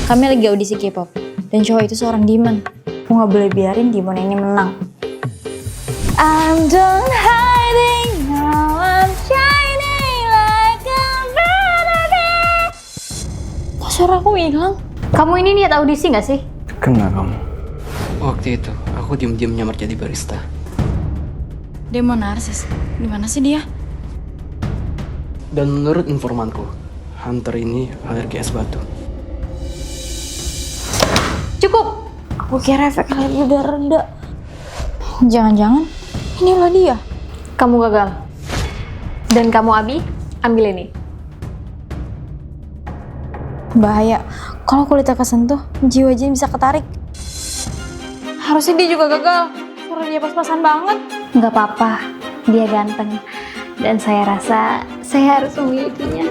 Kami lagi audisi K-pop. Dan cowok itu seorang demon. Aku gak boleh biarin demon ini menang. I'm done hiding, now I'm shining like a butterfly. Kok suara aku hilang? Kamu ini niat audisi gak sih? Kena kamu. Waktu itu, aku diem-diem nyamar jadi barista. Demon narsis. Dimana sih dia? Dan menurut informanku, Hunter ini alergi es batu. Cukup! Aku kira efek alergi udah reda. Jangan-jangan inilah dia. Kamu gagal. Dan kamu Abi, ambil ini. Bahaya. Kalau kulitnya kesentuh, jiwa Jin bisa ketarik. Harusnya dia juga gagal. Suara dia pas-pasan banget. Nggak apa-apa, dia ganteng. Dan saya rasa saya harus memilikinya.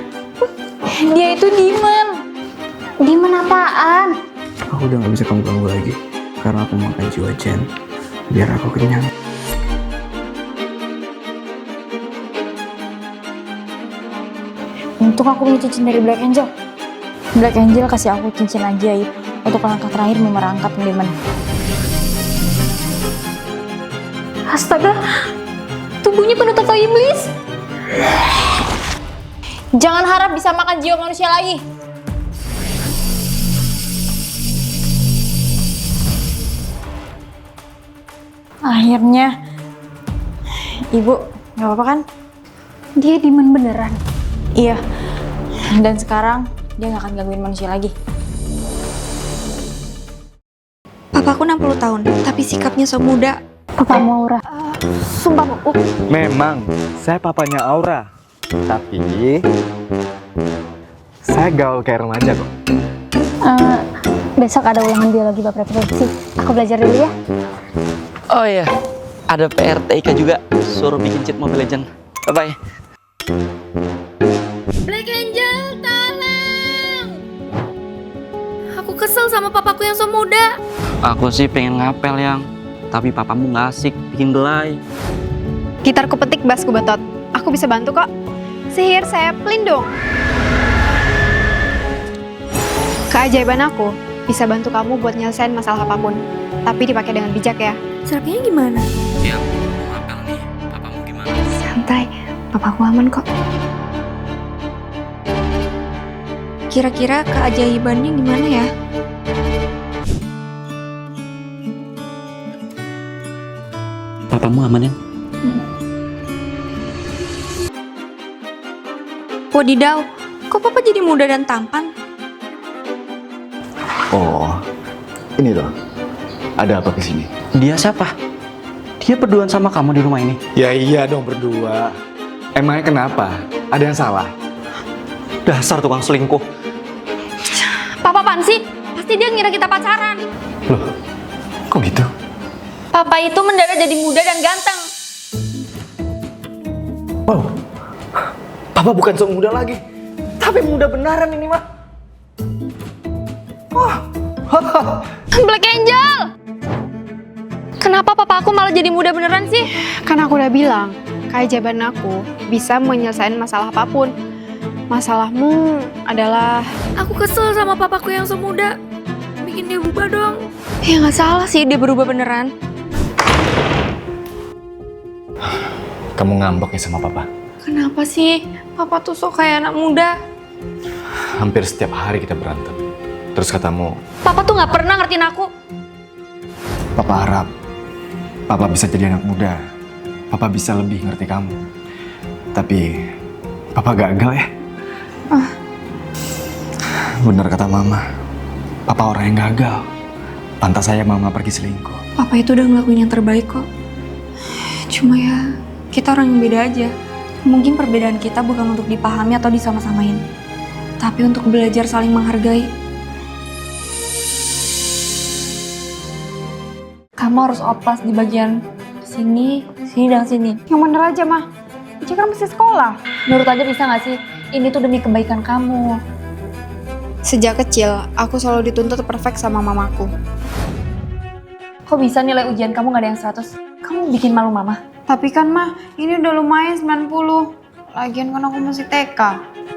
Dia itu demon. Demon apaan? Aku udah gak bisa kamu ganggu lagi. Karena aku makan jiwa Jen. Biar aku kenyang. Untung aku punya cincin dari Black Angel. Black Angel kasih aku cincin ajaib untuk langkah terakhir memerangkap demon. Astaga, tubuhnya penuh tato iblis. Jangan harap bisa makan jiwa manusia lagi. Akhirnya, Ibu, gak apa-apa kan? Dia demon beneran. Iya, dan sekarang dia gak akan gangguin manusia lagi. Papaku 60 tahun, tapi sikapnya so muda. Papamu Aura. Sumpah, Bu. Memang, saya papanya Aura. Tapi, saya gaul kayak remaja kok. Besok ada ulangan biologi bab reproduksi. Aku belajar dulu ya. Oh iya, ada PRTK juga. Suruh bikin cheat Mobile Legends. Bye-bye. Black Angel, tolong! Aku kesel sama papaku yang so muda. Aku sih pengen ngapel yang, tapi papamu nggak asik, bikin belai. Gitarku petik, basku betot. Aku bisa bantu kok. Sihir saya pelindung. Keajaiban aku bisa bantu kamu buat nyelesain masalah apapun. Tapi dipakai dengan bijak ya. Terapinya gimana? Ya, mau ngapel nih. Papamu gimana? Santai, papaku aman kok. Kira-kira keajaibannya gimana ya? Papamu aman ya? Wadidaw, kok papa jadi muda dan tampan? Oh, ini loh. Ada apa kesini? Dia siapa? Dia berduaan sama kamu di rumah ini? Ya iya dong berdua. Emangnya kenapa? Ada yang salah? Dasar tukang selingkuh. Papa apaan sih? Pasti dia ngira kita pacaran. Loh, kok gitu? Papa itu mendadak jadi muda dan ganteng. Wow, Papa bukan so muda lagi. Tapi muda beneran ini mah. Wah, Black Angel! Kenapa papa aku malah jadi muda beneran sih? Kan aku udah bilang, keajaiban aku bisa menyelesaikan masalah apapun. Masalahmu adalah... Aku kesel sama papaku yang so muda. Bikin dia berubah dong. Ya nggak salah sih dia berubah beneran. kamu ngambek ya sama Papa? Kenapa sih? Papa tuh sok kayak anak muda. Hampir setiap hari kita berantem. Terus katamu, Papa tuh nggak pernah ngertiin aku. Papa harap Papa bisa jadi anak muda. Papa bisa lebih ngerti kamu. Tapi Papa gagal ya. Bener kata Mama, Papa orang yang gagal. Pantas saya Mama pergi selingkuh. Papa itu udah ngelakuin yang terbaik kok. Cuma ya, kita orang yang beda aja. Mungkin perbedaan kita bukan untuk dipahami atau disama-samain, tapi untuk belajar saling menghargai. Kamu harus oplas di bagian sini, sini, dan sini. Yang bener aja mah. Ica kan masih sekolah. Menurut aja bisa gak sih? Ini tuh demi kebaikan kamu. Sejak kecil, aku selalu dituntut perfect sama mamaku. Kok bisa nilai ujian kamu gak ada yang 100? Kamu bikin malu mama. Tapi kan mah, ini udah lumayan 90. Lagian kan aku masih TK.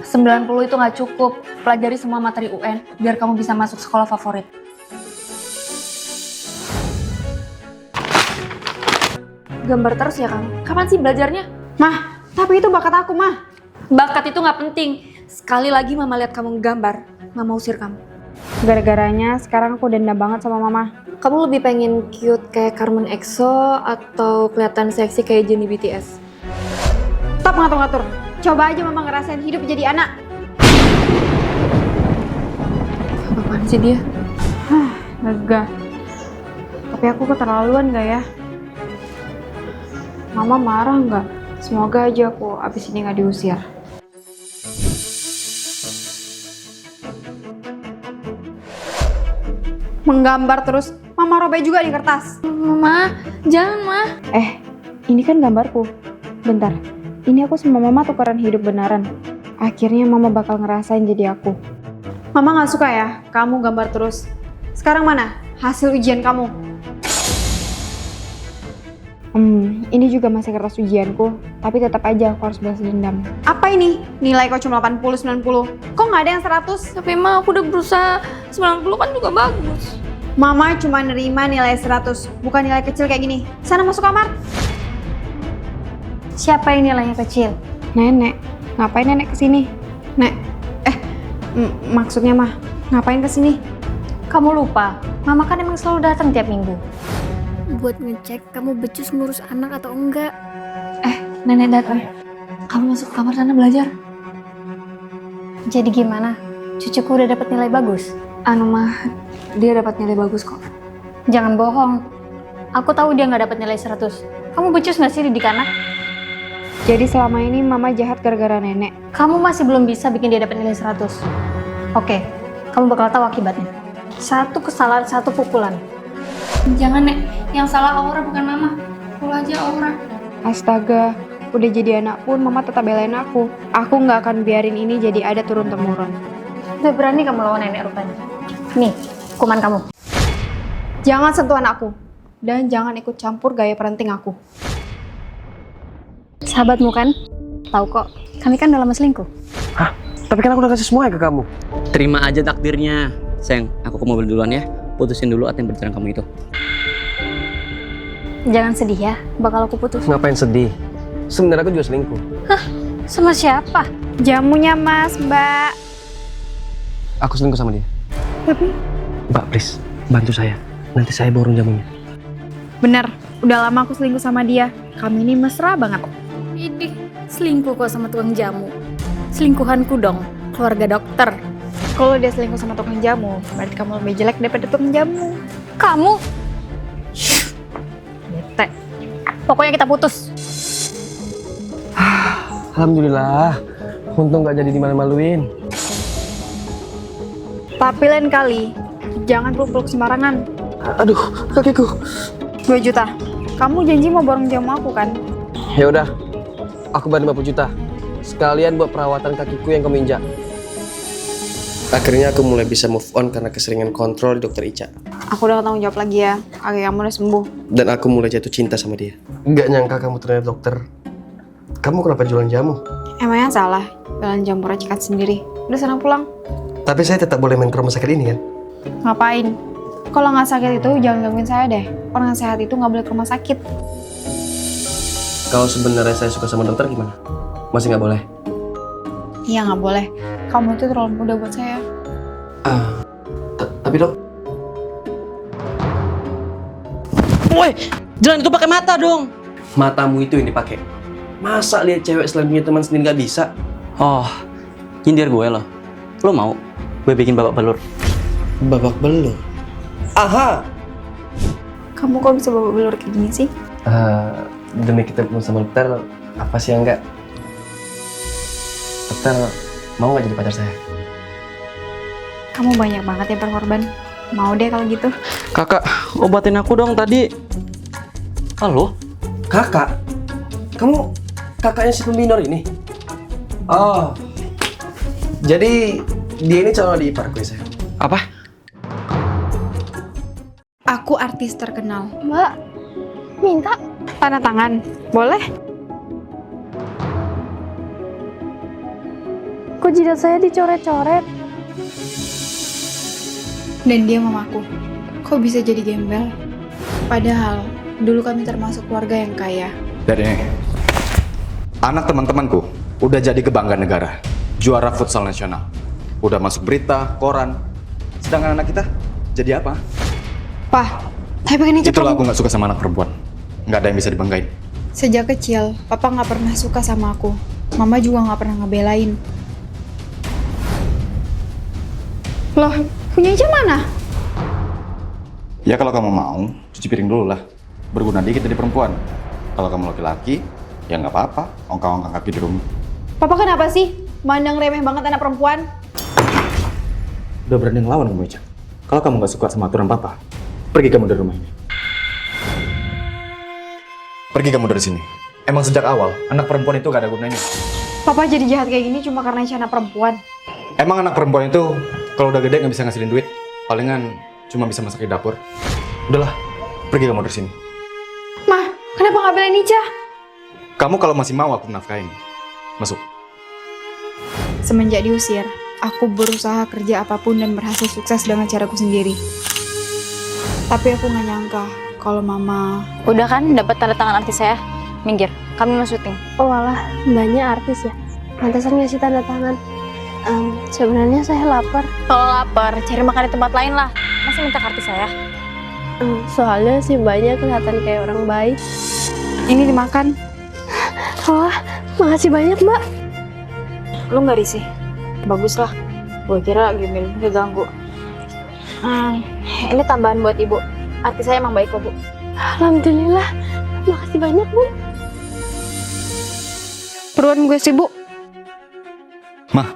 90 itu nggak cukup. Pelajari semua materi UN biar kamu bisa masuk sekolah favorit. Gambar terus ya kamu? Kapan sih belajarnya? Mah, tapi itu bakat aku, Mah. Bakat itu nggak penting. Sekali lagi mama lihat kamu gambar, mama usir kamu. Gara-garanya sekarang aku dendam banget sama Mama. Kamu lebih pengen cute kayak Carmen EXO atau kelihatan seksi kayak Jennie BTS? Stop ngatur-ngatur. Coba aja Mama ngerasain hidup jadi anak. Apaan sih dia? Lega. Tapi aku keterlaluan gak ya? Mama marah nggak? Semoga aja aku abis ini nggak diusir. Menggambar terus, Mama robek juga di kertas. Mama, jangan mah. Ini kan gambarku. Bentar, ini aku sama Mama tukeran hidup beneran. Akhirnya Mama bakal ngerasain jadi aku. Mama nggak suka ya, kamu gambar terus. Sekarang mana hasil ujian kamu? Ini juga masih kertas ujianku, tapi tetap aja aku harus balas dendam. Apa ini? Nilai kok cuma 80-90? Kok nggak ada yang 100? Tapi mah aku udah berusaha 90 kan juga bagus. Mama cuma nerima nilai 100, bukan nilai kecil kayak gini. Sana masuk kamar. Siapa yang nilainya kecil? Nenek, ngapain nenek kesini? Nek, maksudnya Mah, ngapain kesini? Kamu lupa, Mama kan emang selalu datang tiap minggu. Buat ngecek kamu becus ngurus anak atau enggak. Nenek datang. Kamu masuk ke kamar sana belajar. Jadi gimana? Cucuku udah dapat nilai bagus? Mah, dia dapat nilai bagus kok. Jangan bohong. Aku tahu dia nggak dapat nilai 100. Kamu becus nggak sih didik anak? Jadi selama ini Mama jahat gara-gara nenek. Kamu masih belum bisa bikin dia dapat nilai 100. Oke, kamu bakal tahu akibatnya. Satu kesalahan, satu pukulan. Jangan, Nek. Yang salah Aura bukan Mama. Pukul aja Aura. Astaga, udah jadi anak pun Mama tetap belain aku. Aku nggak akan biarin ini jadi ada turun-temurun. Udah berani kamu lawan nenek rupanya. Nih, hukuman kamu. Jangan sentuh anakku. Dan jangan ikut campur gaya parenting aku. Sahabatmu kan? Tahu kok, kami kan udah lama selingkuh. Hah? Tapi kan aku udah kasih semuanya ke kamu. Terima aja takdirnya. Sayang, aku ke mobil duluan ya. Putusin dulu ATM berjalan kamu itu. Jangan sedih ya, bakal aku putus. Ngapain sedih? Sebenarnya aku juga selingkuh. Sama siapa? Jamunya Mas, Mbak. Aku selingkuh sama dia. Tapi Mbak, please, bantu saya. Nanti saya borong jamunya. bener, udah lama aku selingkuh sama dia. Kami ini mesra banget. Idih, selingkuh kok sama tukang jamu. Selingkuhanku dong, keluarga dokter. Kalau dia selingkuh sama tukang jamu, berarti kamu lebih jelek daripada tukang jamu. Kamu? Bete. Pokoknya kita putus. Alhamdulillah, untung gak jadi dimalu-maluin. Tapi lain kali, jangan peluk-peluk sembarangan. Aduh, kakiku. 2 juta. Kamu janji mau borong jamu aku kan? Ya udah, aku bayar 50 juta. Sekalian buat perawatan kakiku yang kamu injak. Akhirnya aku mulai bisa move on karena keseringan kontrol di dokter Ica. Aku udah tanggung jawab lagi ya. Kaki kamu udah sembuh. Dan aku mulai jatuh cinta sama dia. Nggak nyangka kamu ternyata dokter. Kamu kenapa jualan jamu? Emangnya salah? Jalan jamu racikan sendiri. Udah sana pulang. Tapi saya tetap boleh main ke rumah sakit ini kan? Ngapain? Kalau nggak sakit itu jangan gangguin saya deh. Orang sehat itu nggak boleh ke rumah sakit. Kalau sebenarnya saya suka sama dokter gimana? Masih nggak boleh? Iya nggak boleh. Kamu itu terlalu muda buat saya. Tapi dok, Woi, jalan itu pakai mata dong. matamu itu yang dipakai. Masa lihat cewek selain punya teman sendiri nggak bisa? Oh, nyindir gue loh. Lo mau? Gue bikin babak belur. Babak belur. Aha. Kamu kok bisa bawa belur kayak gini sih? Demi kita ketemu sama dokter, apa sih yang enggak? Dokter, mau nggak jadi pacar saya? Kamu banyak banget yang berkorban. Mau deh kalau gitu. Kakak, obatin aku dong tadi. Halo? Kakak? Kamu kakaknya si pembinor ini? Oh, jadi dia ini calon adik iparku ya, saya. Apa? Aku artis terkenal. Mbak, minta. Tanda tangan. Boleh? kok jidat saya dicoret-coret? Dan dia mamaku. Kok bisa jadi gembel? Padahal dulu kami termasuk keluarga yang kaya. Dan ini, anak teman-temanku udah jadi kebanggaan negara. Juara futsal nasional. Udah masuk berita, koran. Sedangkan anak kita jadi apa? Pah, tapi kan ini Itulah aku nggak suka sama anak perempuan. Nggak ada yang bisa dibanggain. Sejak kecil, papa nggak pernah suka sama aku. Mama juga nggak pernah ngebelain. Loh, punya Ica mana? Ya kalau kamu mau, cuci piring dulu lah. Berguna dikit jadi perempuan. Kalau kamu laki-laki, ya nggak apa-apa. Ongkang-ongkang kaki di rumah. Papa kenapa sih? Mandang remeh banget anak perempuan. Udah berani ngelawan kamu, Ica. Kalau kamu nggak suka sama aturan papa, pergi kamu dari rumah ini. Pergi kamu dari sini. Emang sejak awal, anak perempuan itu gak ada gunanya. Papa jadi jahat kayak gini cuma karena Ica anak perempuan. Emang anak perempuan itu kalau udah gede nggak bisa ngasilin duit, palingan cuma bisa masak di dapur. Udahlah, pergi kamu dari sini. Mah, kenapa nggak belain Ica? Kamu kalau masih mau aku nafkain, masuk. Semenjak diusir, aku berusaha kerja apapun dan berhasil sukses dengan caraku sendiri. Tapi aku nggak nyangka kalau mama... Udah kan dapat tanda tangan artis saya? Minggir, kami mau syuting. Oh alah, banyak artis ya. Pantesan ngasih tanda tangan. Sebenarnya saya lapar. Kalau lapar, cari makan di tempat lain lah. Masa minta kartu saya? Soalnya sih banyak kelihatan kayak orang baik. Ini dimakan. Wah, makasih banyak mbak. Lu nggak risih? Bagus lah. Gue kira gimana keganggu. Ini tambahan buat ibu. Artis saya emang baik kok, Bu. Alhamdulillah, makasih banyak bu. Peruan gue sibuk. Mah,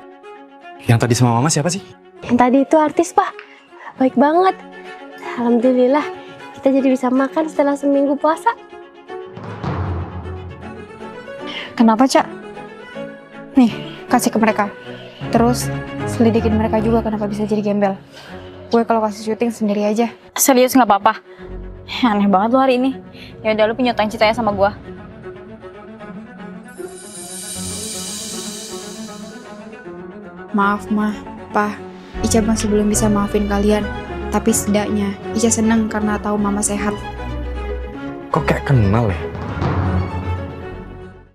yang tadi sama mama siapa sih? Yang tadi itu artis pak, baik banget. Alhamdulillah, kita jadi bisa makan setelah seminggu puasa. Kenapa, Cak? Nih, kasih ke mereka. Terus, selidikin mereka juga kenapa bisa jadi gembel. Gue kalau kasih syuting sendiri aja. Serius nggak apa-apa. Aneh banget lo hari ini. Ya udah lu penyataan cintanya sama gua. Maaf, Mah, Pa. Ica masih belum bisa maafin kalian. Tapi setidaknya, Ica seneng karena tahu Mama sehat. Kok kayak kenal ya?